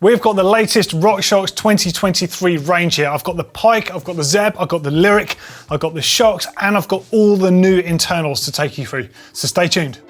We've got the latest RockShox 2023 range here. I've got the Pike, I've got the Zeb, I've got the Lyric, I've got the Shox, and I've got all the new internals to take you through. So stay tuned.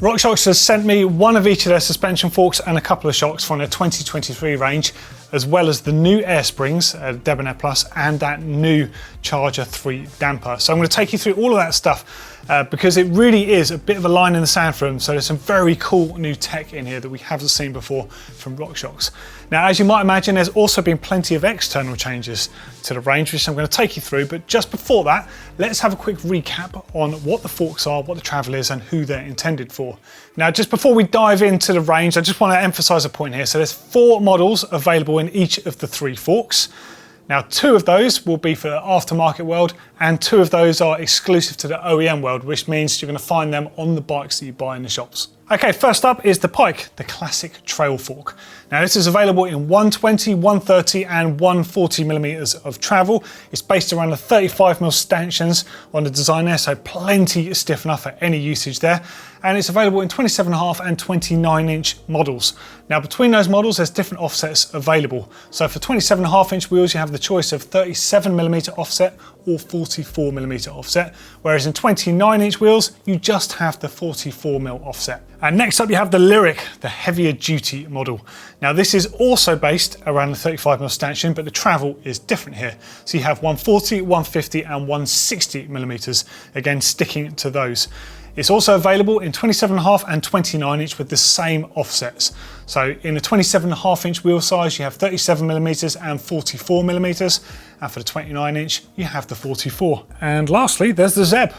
RockShox has sent me one of each of their suspension forks and a couple of shocks from their 2023 range, as well as the new air springs, Debonair Plus, and that new Charger 3 damper. So I'm going to take you through all of that stuff because it really is a bit of a line in the sand for them. So there's some very cool new tech in here that we haven't seen before from RockShox. Now, as you might imagine, there's also been plenty of external changes to the range, which I'm going to take you through. But just before that, let's have a quick recap on what the forks are, what the travel is, and who they're intended for. Now, just before we dive into the range, I just want to emphasize a point here. So there's 4 models available in each of the 3 forks. Now, 2 of those will be for the aftermarket world, and 2 of those are exclusive to the OEM world, which means you're going to find them on the bikes that you buy in the shops. Okay, first up is the Pike, the classic trail fork. Now, this is available in 120, 130 and 140 millimeters of travel. It's based around the 35mm stanchions on the design there, so plenty stiff enough for any usage there. And it's available in 27.5 and 29-inch models. Now, between those models, there's different offsets available. So for 27.5-inch wheels, you have the choice of 37mm offset or 44mm offset, whereas in 29-inch wheels, you just have the 44mm offset. And next up, you have the Lyric, the heavier duty model. Now, this is also based around the 35mm stanchion, but the travel is different here. So you have 140, 150 and 160mm, again, sticking to those. It's also available in 27.5 and 29-inch with the same offsets. So in the 27.5-inch wheel size, you have 37mm and 44mm, and for the 29-inch, you have the 44. And lastly, there's the Zeb,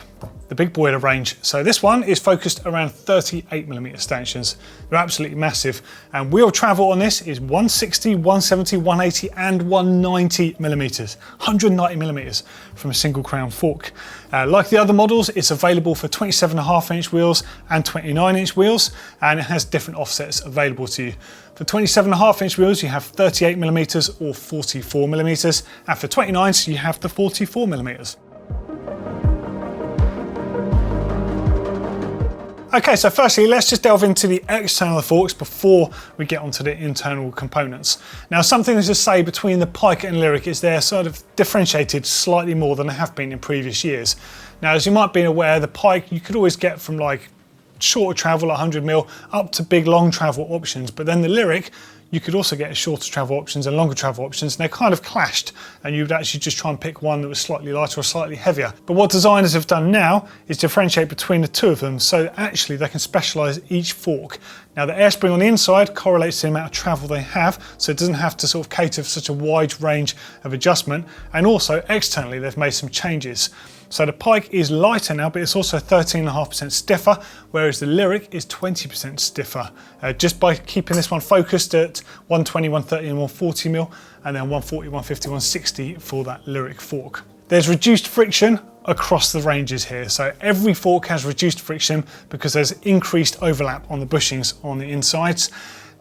the big boy of the range. So this one is focused around 38mm stanchions. They're absolutely massive. And wheel travel on this is 160, 170, 180 and 190mm, 190mm from a single crown fork. Like the other models, it's available for 27.5-inch wheels and 29-inch wheels, and it has different offsets available to you. For 27.5-inch wheels, you have 38mm or 44mm, and for 29s, you have the 44mm. Okay, so firstly, let's just delve into the external forks before we get onto the internal components. Now, something to say between the Pike and Lyric is they're sort of differentiated slightly more than they have been in previous years. Now, as you might be aware, the Pike you could always get from like shorter travel, 100mm, up to big long travel options, but then the Lyric, you could also get shorter travel options and longer travel options, and they kind of clashed, and you'd actually just try and pick one that was slightly lighter or slightly heavier. But what designers have done now is differentiate between the 2 of them, so actually they can specialize each fork. Now, the air spring on the inside correlates to the amount of travel they have, so it doesn't have to sort of cater for such a wide range of adjustment, and also externally they've made some changes. So the Pike is lighter now, but it's also 13.5% stiffer, whereas the Lyric is 20% stiffer, just by keeping this one focused at 120, 130 and 140mm, and then 140, 150, 160 for that Lyric fork. There's reduced friction across the ranges here. So every fork has reduced friction because there's increased overlap on the bushings on the insides.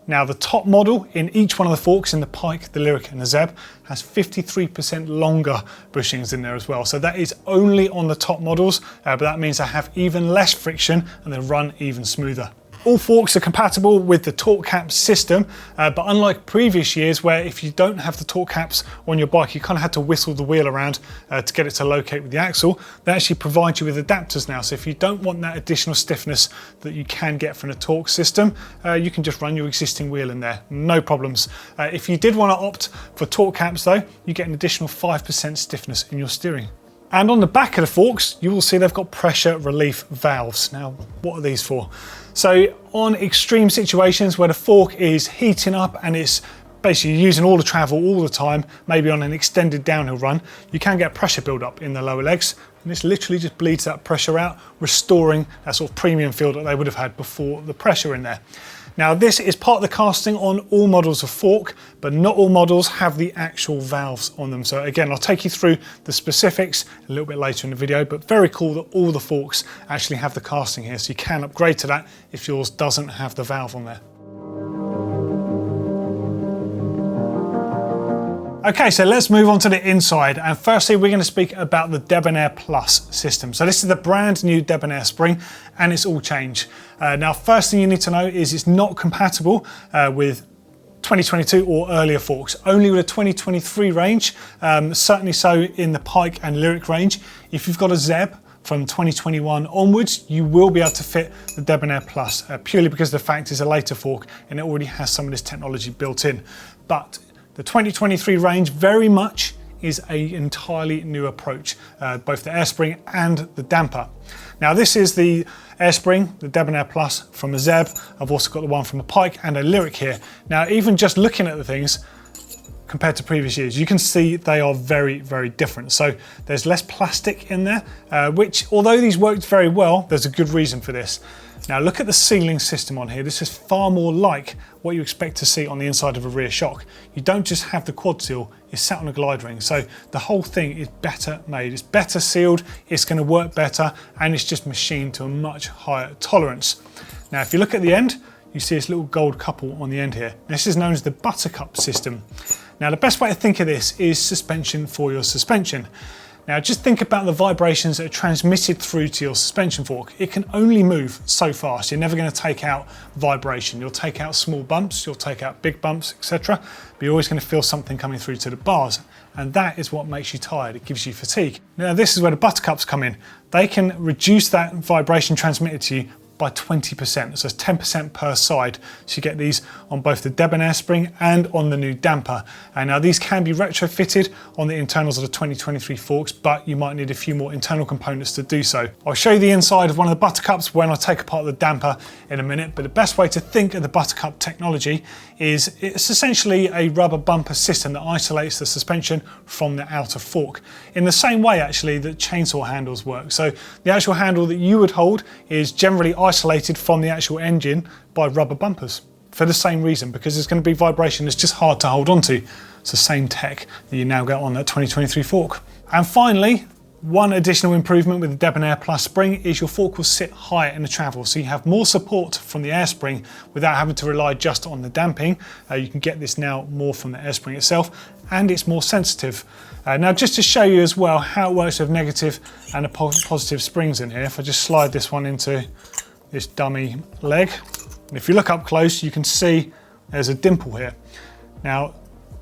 Now, the top model in each one of the forks, in the Pike, the Lyric and the Zeb, has 53% longer bushings in there as well. So that is only on the top models, but that means they have even less friction and they run even smoother. All forks are compatible with the torque cap system, but unlike previous years where if you don't have the torque caps on your bike, you kind of had to whistle the wheel around to get it to locate with the axle, they actually provide you with adapters now. So if you don't want that additional stiffness that you can get from the torque system, you can just run your existing wheel in there, no problems. If you did want to opt for torque caps though, you get an additional 5% stiffness in your steering. And on the back of the forks, you will see they've got pressure relief valves. Now, what are these for? So on extreme situations where the fork is heating up and it's basically using all the travel all the time, maybe on an extended downhill run, you can get pressure build-up in the lower legs, and this literally just bleeds that pressure out, restoring that sort of premium feel that they would have had before the pressure in there. Now this is part of the casting on all models of fork, but not all models have the actual valves on them. So again, I'll take you through the specifics a little bit later in the video, but very cool that all the forks actually have the casting here, so you can upgrade to that if yours doesn't have the valve on there. Okay, so let's move on to the inside, and firstly we're going to speak about the Debonair Plus system. So this is the brand new Debonair spring, and it's all changed. Now first thing you need to know is it's not compatible with 2022 or earlier forks, only with a 2023 range, certainly so in the Pike and Lyric range. If you've got a Zeb from 2021 onwards, you will be able to fit the Debonair Plus, purely because the fact it's a later fork and it already has some of this technology built in. But the 2023 range very much is an entirely new approach, both the air spring and the damper. Now this is the air spring, the Debonair Plus from a Zeb. I've also got the one from a Pike and a Lyric here. Now even just looking at the things compared to previous years, you can see they are very, very different. So there's less plastic in there, which although these worked very well, there's a good reason for this. Now look at the sealing system on here. This is far more like what you expect to see on the inside of a rear shock. You don't just have the quad seal, you're sat on a glide ring. So the whole thing is better made. It's better sealed, it's going to work better, and it's just machined to a much higher tolerance. Now if you look at the end, you see this little gold couple on the end here. This is known as the buttercup system. Now the best way to think of this is suspension for your suspension. Now just think about the vibrations that are transmitted through to your suspension fork. It can only move so fast. You're never going to take out vibration. You'll take out small bumps, you'll take out big bumps, etc. But you're always going to feel something coming through to the bars. And that is what makes you tired. It gives you fatigue. Now this is where the buttercups come in. They can reduce that vibration transmitted to you by 20%, so it's 10% per side. So you get these on both the Debonair spring and on the new damper. And now these can be retrofitted on the internals of the 2023 forks, but you might need a few more internal components to do so. I'll show you the inside of one of the buttercups when I take apart the damper in a minute, but the best way to think of the buttercup technology is it's essentially a rubber bumper system that isolates the suspension from the outer fork. In the same way actually that chainsaw handles work. So the actual handle that you would hold is generally isolated from the actual engine by rubber bumpers for the same reason, because there's going to be vibration that's just hard to hold onto. It's the same tech that you now get on that 2023 fork. And finally, one additional improvement with the Debonair Plus spring is your fork will sit higher in the travel, so you have more support from the air spring without having to rely just on the damping. You can get this now more from the air spring itself, and it's more sensitive. Now just to show you as well how it works with negative and a positive springs in here, if I just slide this one into this dummy leg, and if you look up close you can see there's a dimple here. Now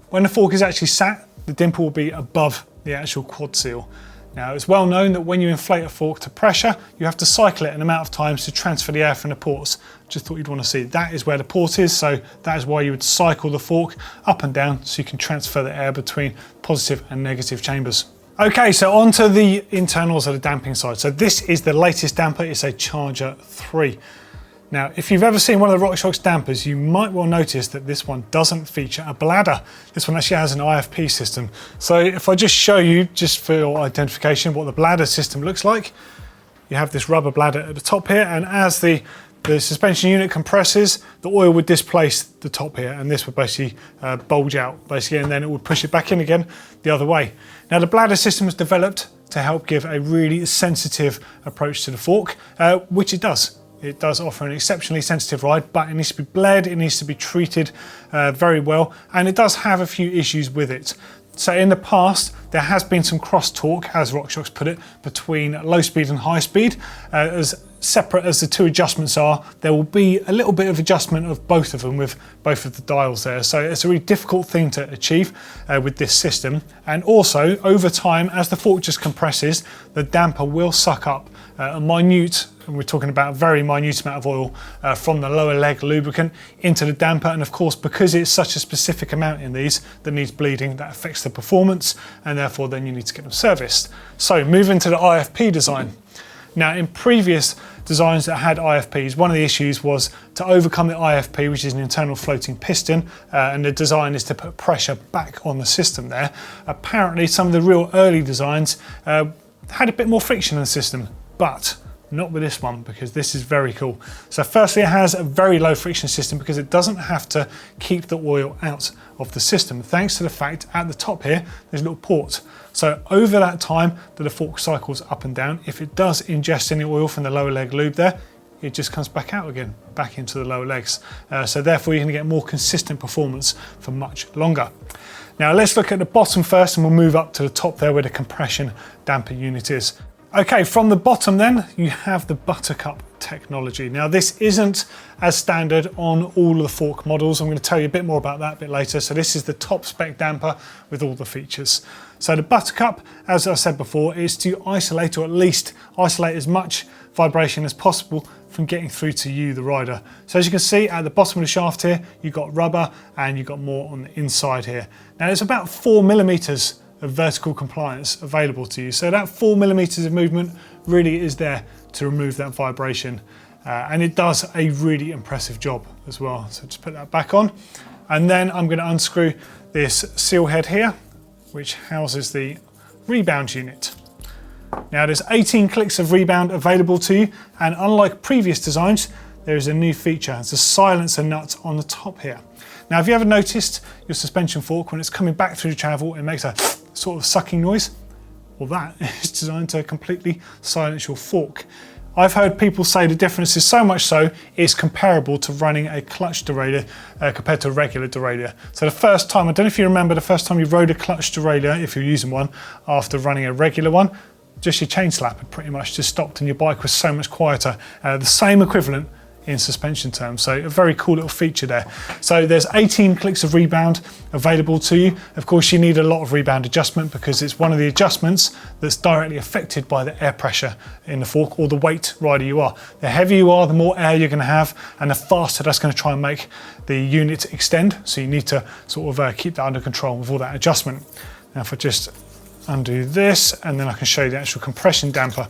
when the fork is actually sat, the dimple will be above the actual quad seal. Now it's well known that when you inflate a fork to pressure, you have to cycle it an amount of times to transfer the air from the ports. Just thought you'd want to see that is where the port is, so that is why you would cycle the fork up and down so you can transfer the air between positive and negative chambers. Okay, so on to the internals of the damping side. So this is the latest damper, it's a Charger 3. Now, if you've ever seen one of the RockShox dampers, you might well notice that this one doesn't feature a bladder. This one actually has an IFP system. So if I just show you, just for your identification, what the bladder system looks like, you have this rubber bladder at the top here, and as the suspension unit compresses, the oil would displace the top here, and this would basically bulge out, basically, and then it would push it back in again the other way. Now, the bladder system was developed to help give a really sensitive approach to the fork, which it does. It does offer an exceptionally sensitive ride, but it needs to be bled, it needs to be treated very well, and it does have a few issues with it. So in the past, there has been some cross-talk, as RockShox put it, between low speed and high speed. As separate as the two adjustments are, there will be a little bit of adjustment of both of them with both of the dials there. So it's a really difficult thing to achieve with this system. And also, over time, as the fork just compresses, the damper will suck up a minute, and we're talking about a very minute amount of oil from the lower leg lubricant into the damper. And of course, because it's such a specific amount in these that needs bleeding, that affects the performance, and therefore then you need to get them serviced. So moving to the IFP design. Now, in previous designs that had IFPs, one of the issues was to overcome the IFP, which is an internal floating piston, and the design is to put pressure back on the system there. Apparently, some of the real early designs had a bit more friction in the system, but not with this one, because this is very cool. So firstly, it has a very low friction system because it doesn't have to keep the oil out of the system, thanks to the fact at the top here, there's a little port. So over that time that the fork cycles up and down, if it does ingest any oil from the lower leg lube there, it just comes back out again, back into the lower legs. So therefore you're gonna get more consistent performance for much longer. Now let's look at the bottom first and we'll move up to the top there where the compression damper unit is. Okay, from the bottom then, you have the buttercup technology. Now this isn't as standard on all of the fork models. I'm going to tell you a bit more about that a bit later. So this is the top spec damper with all the features. So the buttercup, as I said before, is to isolate, or at least isolate as much vibration as possible from getting through to you, the rider. So as you can see at the bottom of the shaft here, you've got rubber and you've got more on the inside here. Now there's about 4 millimeters of vertical compliance available to you. So that 4 millimeters of movement really is there to remove that vibration. And it does a really impressive job as well. So just put that back on. And then I'm going to unscrew this seal head here, which houses the rebound unit. Now there's 18 clicks of rebound available to you. And unlike previous designs, there is a new feature. It's a silencer nut on the top here. Now, have you ever noticed your suspension fork, when it's coming back through the travel, it makes a sort of sucking noise? Well, that is designed to completely silence your fork. I've heard people say the difference is so much so, it's comparable to running a clutch derailleur compared to a regular derailleur. So the first time, I don't know if you remember the first time you rode a clutch derailleur, if you're using one, after running a regular one, just your chain slap had pretty much just stopped and your bike was so much quieter. The same equivalent in suspension terms. So a very cool little feature there. So there's 18 clicks of rebound available to you. Of course, you need a lot of rebound adjustment because it's one of the adjustments that's directly affected by the air pressure in the fork or the weight rider you are. The heavier you are, the more air you're going to have and the faster that's going to try and make the unit extend. So you need to sort of keep that under control with all that adjustment. Now if I just undo this and then I can show you the actual compression damper.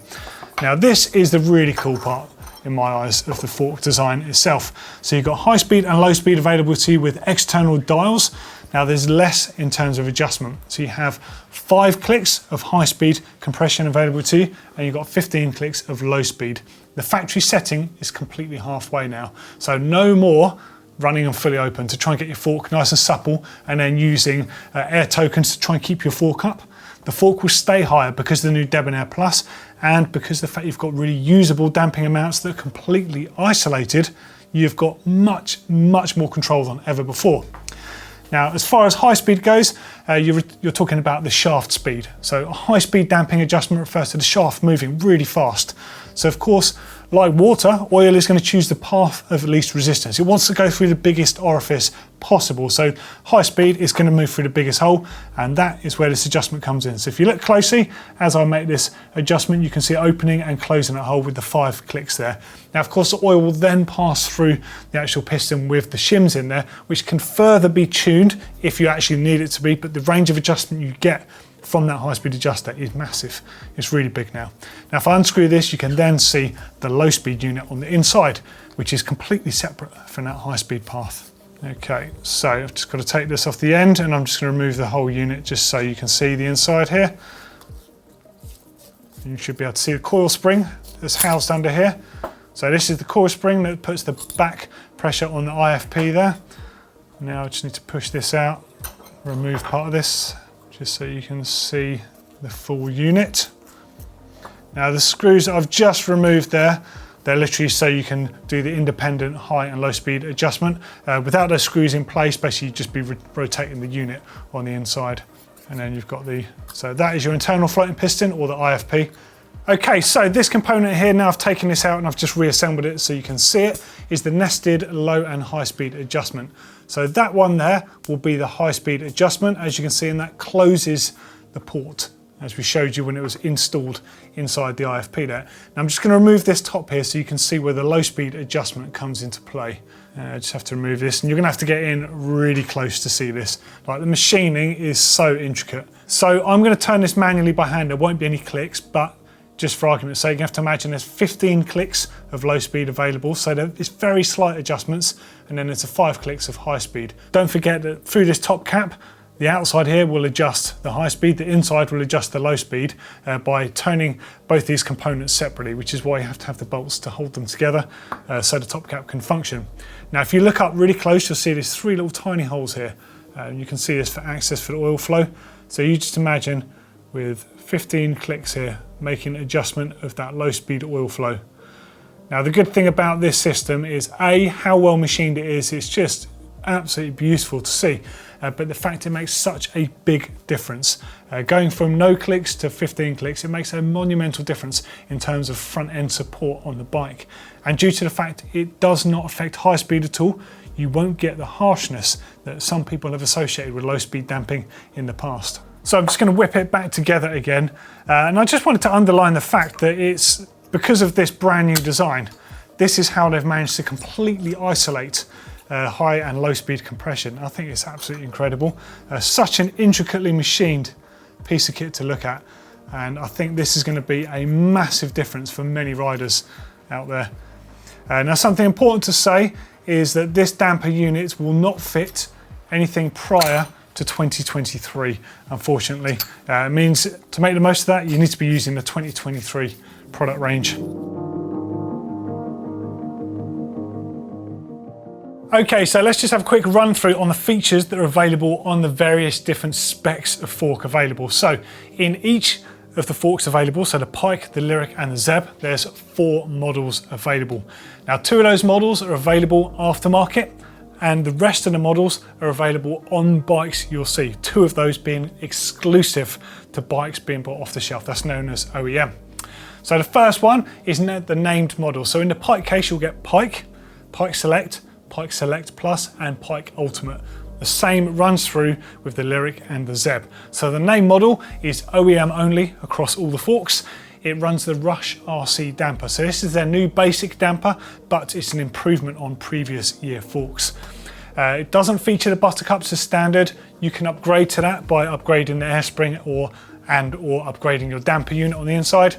Now this is the really cool part in my eyes of the fork design itself. So you've got high speed and low speed available to you with external dials. Now there's less in terms of adjustment. So you have 5 clicks of high speed compression available to you and you've got 15 clicks of low speed. The factory setting is completely halfway now. So no more running them fully open to try and get your fork nice and supple and then using air tokens to try and keep your fork up. The fork will stay higher because of the new Debonair Plus and because of the fact you've got really usable damping amounts that are completely isolated, you've got much more control than ever before. Now, as far as high speed goes, you're talking about the shaft speed. So a high speed damping adjustment refers to the shaft moving really fast. So of course, like water, oil is going to choose the path of least resistance. It wants to go through the biggest orifice possible. So high speed is going to move through the biggest hole, and that is where this adjustment comes in. So if you look closely, as I make this adjustment, you can see it opening and closing that hole with the 5 clicks there. Now, of course, the oil will then pass through the actual piston with the shims in there, which can further be tuned if you actually need it to be, but the range of adjustment you get from that high-speed adjuster is massive. It's really big now. Now, if I unscrew this, you can then see the low-speed unit on the inside, which is completely separate from that high-speed path. Okay, so I've just got to take this off the end and I'm just going to remove the whole unit just so you can see the inside here. You should be able to see the coil spring that's housed under here. So this is the coil spring that puts the back pressure on the IFP there. Now I just need to push this out, remove part of this, just so you can see the full unit. Now the screws that I've just removed there, they're literally so you can do the independent high and low speed adjustment. Without those screws in place, basically you'd just be rotating the unit on the inside. And then you've got so that is your internal floating piston or the IFP. Okay, so this component here, now I've taken this out and I've just reassembled it so you can see it, is the nested low and high speed adjustment. So that one there will be the high speed adjustment, as you can see, and that closes the port, as we showed you when it was installed inside the IFP there. Now I'm just going to remove this top here so you can see where the low speed adjustment comes into play. I just have to remove this and you're going to have to get in really close to see this. Like, the machining is so intricate. So I'm going to turn this manually by hand, there won't be any clicks, but just for argument's sake, you have to imagine there's 15 clicks of low speed available, so it's very slight adjustments, and then there's 5 clicks of high speed. Don't forget that through this top cap, the outside here will adjust the high speed, the inside will adjust the low speed by turning both these components separately, which is why you have to have the bolts to hold them together so the top cap can function. Now, if you look up really close, you'll see there's 3 little tiny holes here. You can see this for access for the oil flow. So you just imagine with 15 clicks here, making adjustment of that low speed oil flow. Now, the good thing about this system is how well machined it is. It's just absolutely beautiful to see, but the fact it makes such a big difference. Going from no clicks to 15 clicks, it makes a monumental difference in terms of front end support on the bike. And due to the fact it does not affect high speed at all, you won't get the harshness that some people have associated with low speed damping in the past. So I'm just going to whip it back together again, and I just wanted to underline the fact that it's because of this brand new design, this is how they've managed to completely isolate high and low speed compression. I think it's absolutely incredible. Such an intricately machined piece of kit to look at, and I think this is going to be a massive difference for many riders out there. Now, something important to say is that this damper unit will not fit anything prior to 2023, unfortunately. It means to make the most of that, you need to be using the 2023 product range. Okay, so let's just have a quick run through on the features that are available on the various different specs of fork available. So in each of the forks available, so the Pike, the Lyric and the Zeb, there's 4 models available. Now, 2 of those models are available aftermarket, and the rest of the models are available on bikes you'll see, 2 of those being exclusive to bikes being bought off the shelf. That's known as OEM. So the first one is the named model. So in the Pike case, you'll get Pike, Pike Select, Pike Select Plus and Pike Ultimate. The same runs through with the Lyric and the Zeb. So the name model is OEM only across all the forks. It runs the Rush RC damper. So this is their new basic damper, but it's an improvement on previous year forks. It doesn't feature the buttercups as standard. You can upgrade to that by upgrading the air spring or upgrading your damper unit on the inside.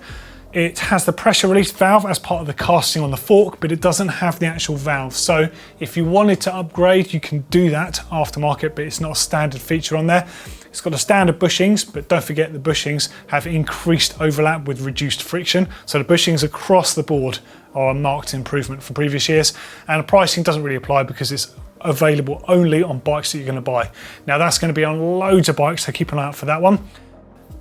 It has the pressure release valve as part of the casting on the fork, but it doesn't have the actual valve. So if you wanted to upgrade, you can do that aftermarket, but it's not a standard feature on there. It's got a standard bushings, but don't forget the bushings have increased overlap with reduced friction. So the bushings across the board are a marked improvement from previous years. And the pricing doesn't really apply because it's available only on bikes that you're going to buy. Now that's going to be on loads of bikes, so keep an eye out for that one.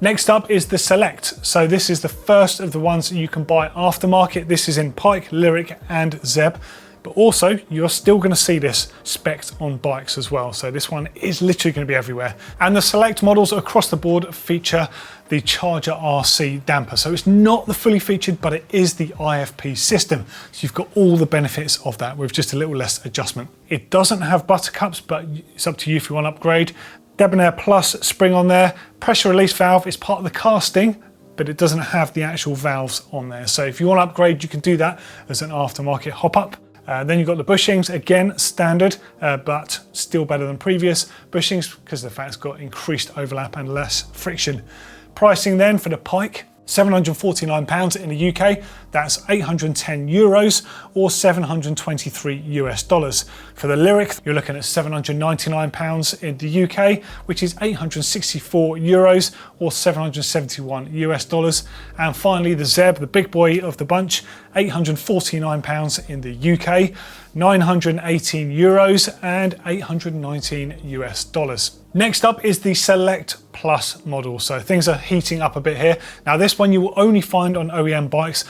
Next up is the Select. So this is the first of the ones that you can buy aftermarket. This is in Pike, Lyric and Zeb, but also you're still going to see this spec'd on bikes as well. So this one is literally going to be everywhere. And the Select models across the board feature the Charger RC damper. So it's not the fully featured, but it is the IFP system. So you've got all the benefits of that with just a little less adjustment. It doesn't have buttercups, but it's up to you if you want to upgrade. Debonair Plus spring on there. Pressure release valve is part of the casting, but it doesn't have the actual valves on there. So if you want to upgrade, you can do that as an aftermarket hop-up. Then you've got the bushings, again, standard, but still better than previous bushings because the fact it's got increased overlap and less friction. Pricing then for the Pike, £749 in the UK, that's €810 or $723. For the Lyric, you're looking at £799 in the UK, which is €864 or $771. And finally, the Zeb, the big boy of the bunch, £849 in the UK, €918 and $819. Next up is the Select Plus model. So things are heating up a bit here. Now this one you will only find on OEM bikes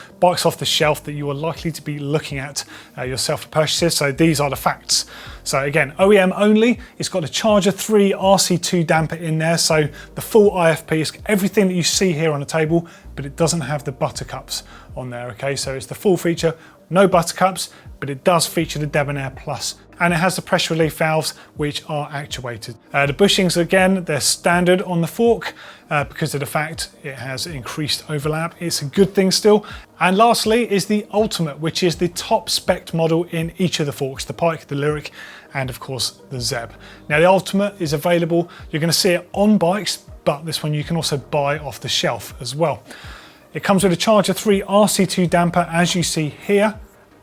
off the shelf that you are likely to be looking at yourself for purchases. So these are the facts. So again, OEM only. It's got a Charger 3 RC2 damper in there. So the full IFP is everything that you see here on the table, but it doesn't have the buttercups on there. Okay, so it's the full feature, no buttercups, but it does feature the Debonair Plus. And it has the pressure relief valves, which are actuated. The bushings, again, they're standard on the fork because of the fact it has increased overlap. It's a good thing still. And lastly is the Ultimate, which is the top spec model in each of the forks, the Pike, the Lyric, and of course the Zeb. Now the Ultimate is available, you're gonna see it on bikes, but this one you can also buy off the shelf as well. It comes with a Charger 3 RC2 damper, as you see here,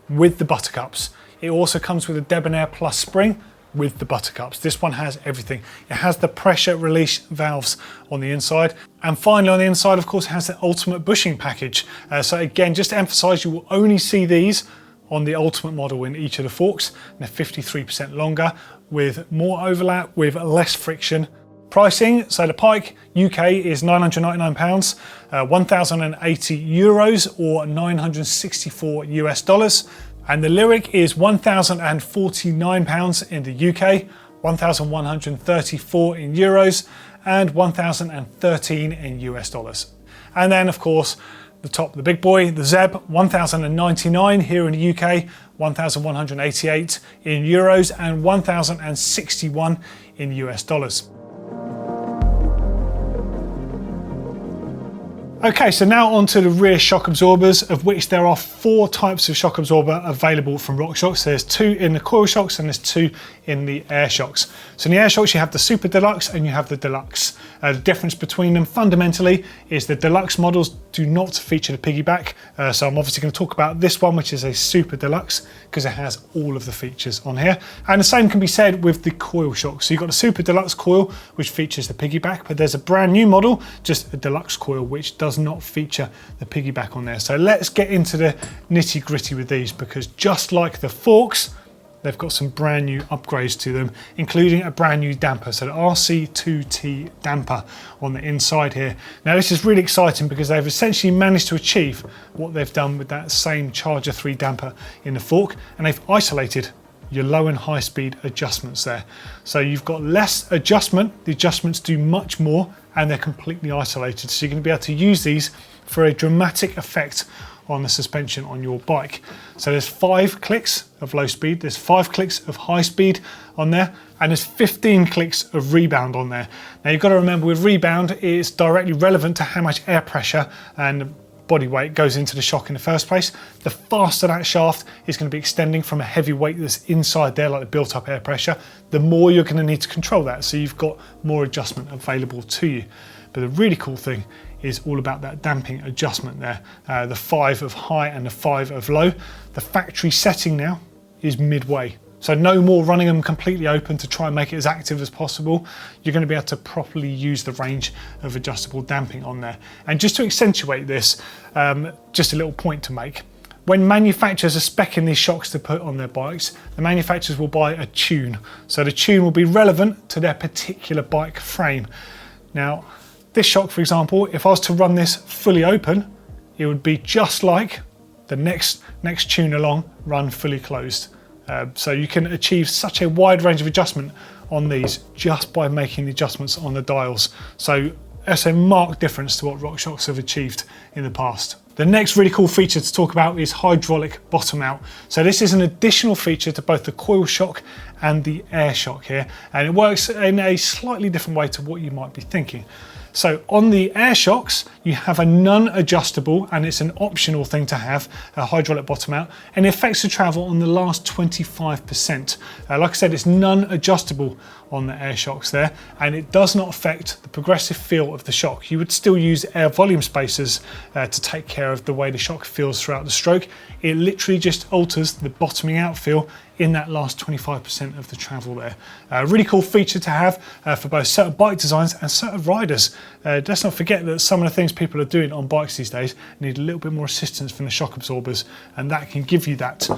with the buttercups. It also comes with a Debonair Plus spring with the buttercups. This one has everything. It has the pressure release valves on the inside. And finally on the inside, of course, it has the ultimate bushing package. So again, just to emphasize, you will only see these on the ultimate model in each of the forks. And they're 53% longer, with more overlap, with less friction. Pricing, so the Pike UK is £999, 1,080 euros or 964 US dollars. And the Lyric is £1,049 in the UK, 1,134 in euros, and 1,013 in US dollars. And then, of course, the big boy, the Zeb, 1,099 here in the UK, 1,188 in euros, and 1,061 in US dollars. Okay, so now onto the rear shock absorbers, of which there are 4 types of shock absorber available from RockShox. There's 2 in the coil shocks and there's 2 in the air shocks. So in the air shocks you have the Super Deluxe and you have the Deluxe. The difference between them fundamentally is the Deluxe models do not feature the piggyback. So I'm obviously going to talk about this one, which is a Super Deluxe, because it has all of the features on here. And the same can be said with the coil shocks. So you've got the Super Deluxe coil, which features the piggyback, but there's a brand new model, just a Deluxe coil, which does not feature the piggyback on there. So let's get into the nitty gritty with these, because just like the forks, they've got some brand new upgrades to them, including a brand new damper, so the RC2T damper on the inside here. Now this is really exciting because they've essentially managed to achieve what they've done with that same Charger 3 damper in the fork, and they've isolated your low and high speed adjustments there. So you've got less adjustment, the adjustments do much more, and they're completely isolated. So you're going to be able to use these for a dramatic effect on the suspension on your bike. So there's 5 clicks of low speed, there's 5 clicks of high speed on there, and there's 15 clicks of rebound on there. Now you've got to remember, with rebound, it's directly relevant to how much air pressure and body weight goes into the shock in the first place. The faster that shaft is going to be extending from a heavy weight that's inside there, like the built up air pressure, the more you're going to need to control that. So you've got more adjustment available to you. But the really cool thing is all about that damping adjustment there. The 5 of high and the 5 of low. The factory setting now is midway. So no more running them completely open to try and make it as active as possible. You're going to be able to properly use the range of adjustable damping on there. And just to accentuate this, just a little point to make. When manufacturers are speccing these shocks to put on their bikes, the manufacturers will buy a tune. So the tune will be relevant to their particular bike frame. Now, this shock, for example, if I was to run this fully open, it would be just like the next tune along, run fully closed. So you can achieve such a wide range of adjustment on these just by making the adjustments on the dials. So that's a marked difference to what RockShox have achieved in the past. The next really cool feature to talk about is hydraulic bottom out. So this is an additional feature to both the coil shock and the air shock here, and it works in a slightly different way to what you might be thinking. So on the air shocks, you have a non-adjustable, and it's an optional thing to have, a hydraulic bottom out, and it affects the travel on the last 25%. Like I said, it's non-adjustable on the air shocks there, and it does not affect the progressive feel of the shock. You would still use air volume spacers to take care of the way the shock feels throughout the stroke. It literally just alters the bottoming out feel in that last 25% of the travel there. A really cool feature to have for both certain bike designs and certain riders. Let's not forget that some of the things people are doing on bikes these days need a little bit more assistance from the shock absorbers, and that can give you that.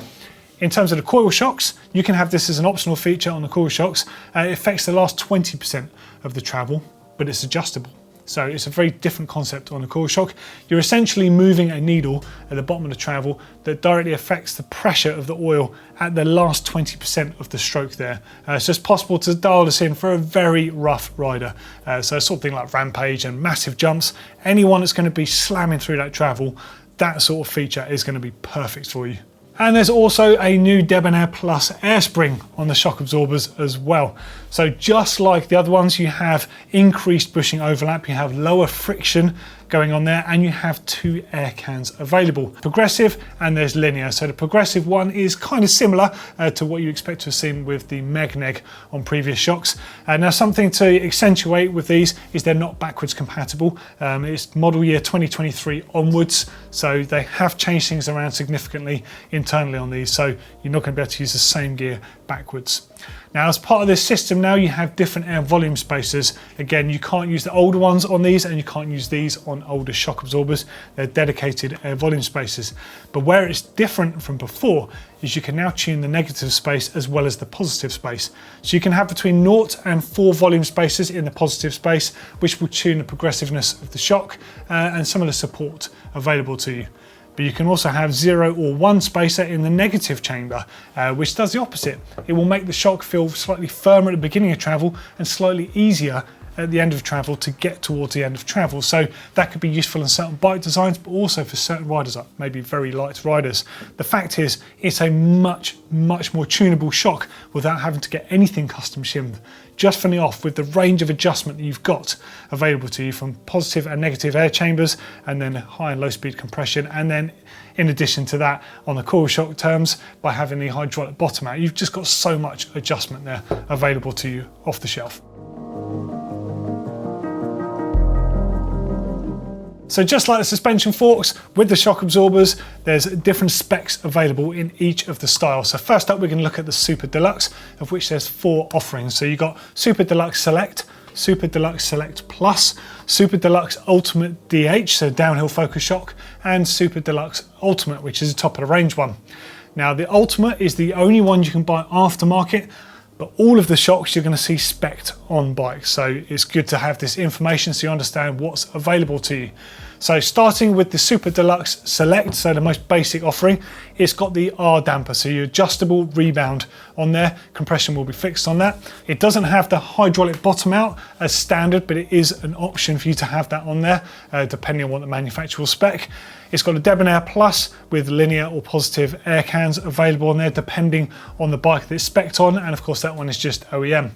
In terms of the coil shocks, you can have this as an optional feature on the coil shocks. It affects the last 20% of the travel, but it's adjustable. So it's a very different concept on the coil shock. You're essentially moving a needle at the bottom of the travel that directly affects the pressure of the oil at the last 20% of the stroke there. So it's possible to dial this in for a very rough rider. So something like Rampage and massive jumps, anyone that's going to be slamming through that travel, that sort of feature is going to be perfect for you. And there's also a new Debonair Plus air spring on the shock absorbers as well. So just like the other ones, you have increased bushing overlap, you have lower friction going on there, and you have 2 air cans available, progressive and there's linear. So the progressive one is kind of similar to what you expect to have seen with the Megneg on previous shocks. Now something to accentuate with these is they're not backwards compatible. It's model year 2023 onwards, so they have changed things around significantly internally on these, so you're not going to be able to use the same gear backwards. Now, as part of this system now, you have different air volume spacers. Again, you can't use the older ones on these, and you can't use these on older shock absorbers. They're dedicated air volume spacers. But where it's different from before is you can now tune the negative space as well as the positive space. So you can have between 0 and 4 volume spacers in the positive space, which will tune the progressiveness of the shock and some of the support available to you. But you can also have 0 or 1 spacer in the negative chamber, which does the opposite. It will make the shock feel slightly firmer at the beginning of travel and slightly easier at the end of travel to get towards the end of travel. So that could be useful in certain bike designs, but also for certain riders, like maybe very light riders. The fact is, it's a much more tunable shock without having to get anything custom shimmed. Just from the off, with the range of adjustment that you've got available to you from positive and negative air chambers, and then high and low speed compression, and then in addition to that, on the coil shock terms, by having the hydraulic bottom out, you've just got so much adjustment there available to you off the shelf. So just like the suspension forks, with the shock absorbers, there's different specs available in each of the styles. So first up, we're going to look at the Super Deluxe, of which there's 4 offerings. So you've got Super Deluxe Select, Super Deluxe Select Plus, Super Deluxe Ultimate DH, so downhill focus shock, and Super Deluxe Ultimate, which is the top of the range one. Now the Ultimate is the only one you can buy aftermarket, but all of the shocks you're going to see spec'd on bikes. So it's good to have this information so you understand what's available to you. So starting with the Super Deluxe Select, so the most basic offering, it's got the R damper, so your adjustable rebound on there. Compression will be fixed on that. It doesn't have the hydraulic bottom out as standard, but it is an option for you to have that on there, depending on what the manufacturer will spec. It's got a Debonair Plus with linear or positive air cans available on there, depending on the bike that it's spec'd on, and of course that one is just OEM.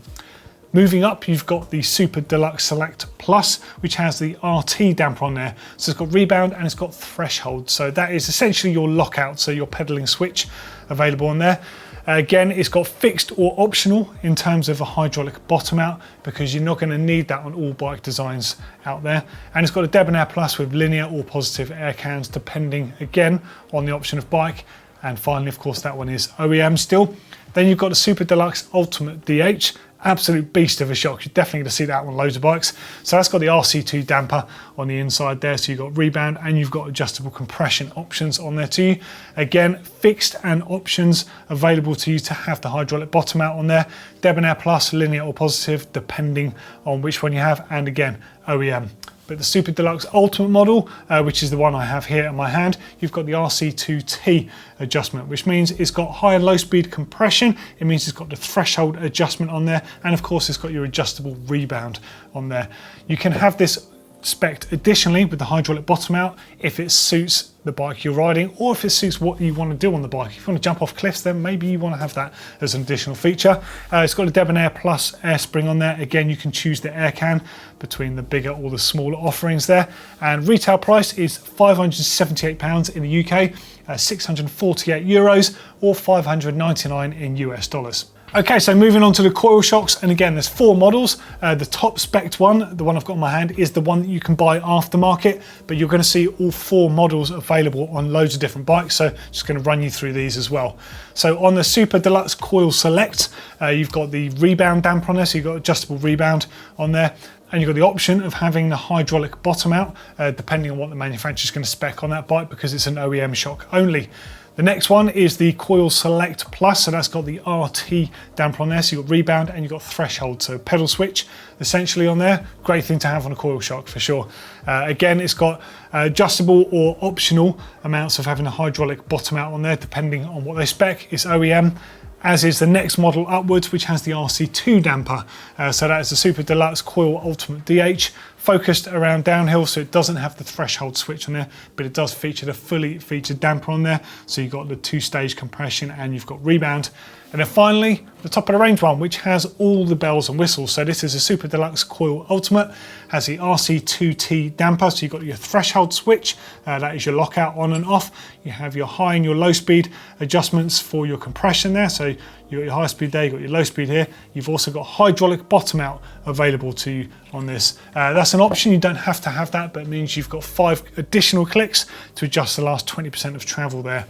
Moving up, you've got the Super Deluxe Select Plus, which has the RT damper on there. So it's got rebound and it's got threshold. So that is essentially your lockout, so your pedaling switch available on there. Again, it's got fixed or optional in terms of a hydraulic bottom out, because you're not going to need that on all bike designs out there. And it's got a Debonair Plus with linear or positive air cans, depending again on the option of bike. And finally, of course, that one is OEM still. Then you've got the Super Deluxe Ultimate DH, absolute beast of a shock. You're definitely going to see that on loads of bikes. So that's got the RC2 damper on the inside there. So you've got rebound and you've got adjustable compression options on there too. Again, fixed and options available to you to have the hydraulic bottom out on there. Debonair Plus, linear or positive, depending on which one you have. And again, OEM. But the Super Deluxe Ultimate model, which is the one I have here in my hand, you've got the RC2T adjustment, which means it's got high and low speed compression. It means it's got the threshold adjustment on there. And of course, it's got your adjustable rebound on there. You can have this spec'd additionally with the hydraulic bottom out if it suits the bike you're riding, or if it suits what you want to do on the bike. If you want to jump off cliffs, then maybe you want to have that as an additional feature. It's got a Debonair Plus air spring on there. Again, you can choose the air can between the bigger or the smaller offerings there. And retail price is £578 in the UK, 648 euros, or 599 in US dollars. Okay, so moving on to the coil shocks, and again, there's 4 models. The top spec'd one, the one I've got in my hand, is the one that you can buy aftermarket, but you're going to see all 4 models available on loads of different bikes, so just going to run you through these as well. So on the Super Deluxe Coil Select, you've got the rebound damper on there, so you've got adjustable rebound on there, and you've got the option of having the hydraulic bottom out, depending on what the manufacturer's going to spec on that bike, because it's an OEM shock only. The next one is the Coil Select Plus, so that's got the RT damper on there, so you've got rebound and you've got threshold, so pedal switch essentially on there. Great thing to have on a coil shock for sure. Again, it's got adjustable or optional amounts of having a hydraulic bottom out on there, depending on what they spec. It's OEM, as is the next model upwards, which has the RC2 damper. So that is the Super Deluxe Coil Ultimate DH, focused around downhill, so it doesn't have the threshold switch on there, but it does feature the fully featured damper on there. So you've got the 2-stage compression and you've got rebound. And then finally, the top of the range one, which has all the bells and whistles. So this is a Super Deluxe Coil Ultimate, has the RC2T damper, so you've got your threshold switch, that is your lockout on and off. You have your high and your low speed adjustments for your compression there. So you've got your high speed there, you've got your low speed here. You've also got hydraulic bottom out available to you on this. That's an option, you don't have to have that, but it means you've got 5 additional clicks to adjust the last 20% of travel there.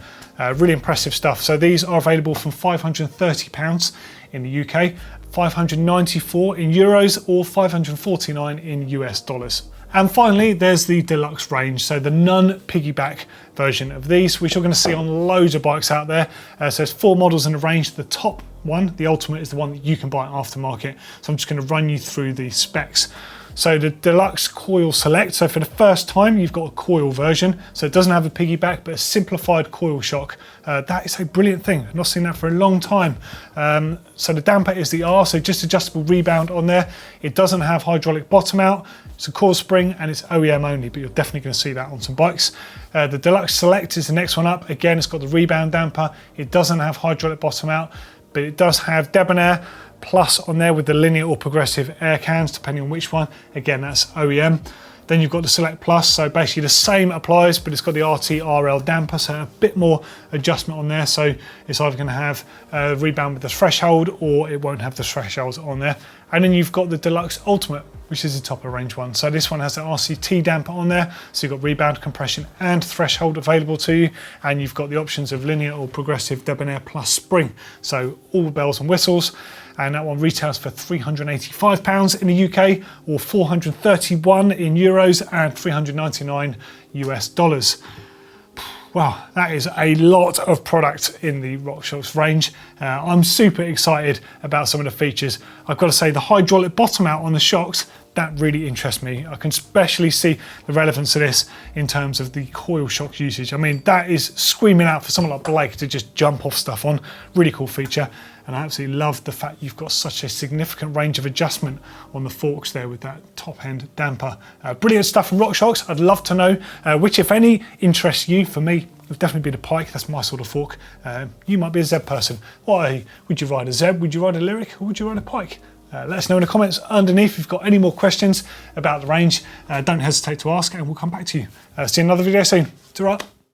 Really impressive stuff. So these are available from £530 in the UK, 594 in euros, or 549 in US dollars. And finally, there's the deluxe range, so the non-piggyback version of these, which you're going to see on loads of bikes out there. So there's 4 models in the range. The top one, the Ultimate, is the one that you can buy aftermarket. So I'm just going to run you through the specs. So the Deluxe Coil Select, so for the first time you've got a coil version, so it doesn't have a piggyback but a simplified coil shock. That is a brilliant thing, I've not seen that for a long time. So the damper is the R, so just adjustable rebound on there. It doesn't have hydraulic bottom out, it's a coil spring and it's OEM only, but you're definitely going to see that on some bikes. The Deluxe Select is the next one up. Again, it's got the rebound damper, it doesn't have hydraulic bottom out, but it does have Debonair Plus on there with the linear or progressive air cans, depending on which one. Again, that's OEM. Then you've got the Select Plus, so basically the same applies, but it's got the RT-RL damper, so a bit more adjustment on there. So it's either going to have a rebound with the threshold, or it won't have the thresholds on there. And then you've got the Deluxe Ultimate, which is the top of the range one. So this one has the RCT damper on there, so you've got rebound, compression and threshold available to you, and you've got the options of linear or progressive Debonair Plus spring. So all bells and whistles. And that one retails for £385 in the UK, or 431 in euros and 399 US dollars. Wow, that is a lot of product in the RockShox range. I'm super excited about some of the features. I've got to say, the hydraulic bottom out on the shocks, that really interests me. I can especially see the relevance of this in terms of the coil shock usage. I mean, that is screaming out for someone like Blake to just jump off stuff on. Really cool feature. And I absolutely love the fact you've got such a significant range of adjustment on the forks there with that top end damper. Brilliant stuff from RockShox. I'd love to know which, if any, interests you. For me, it would definitely be the Pike. That's my sort of fork. You might be a Zeb person. Why would you ride a Zeb? Would you ride a Lyric? Or would you ride a Pike? Let us know in the comments underneath if you've got any more questions about the range. Don't hesitate to ask and we'll come back to you. See you in another video soon. Ta-ra.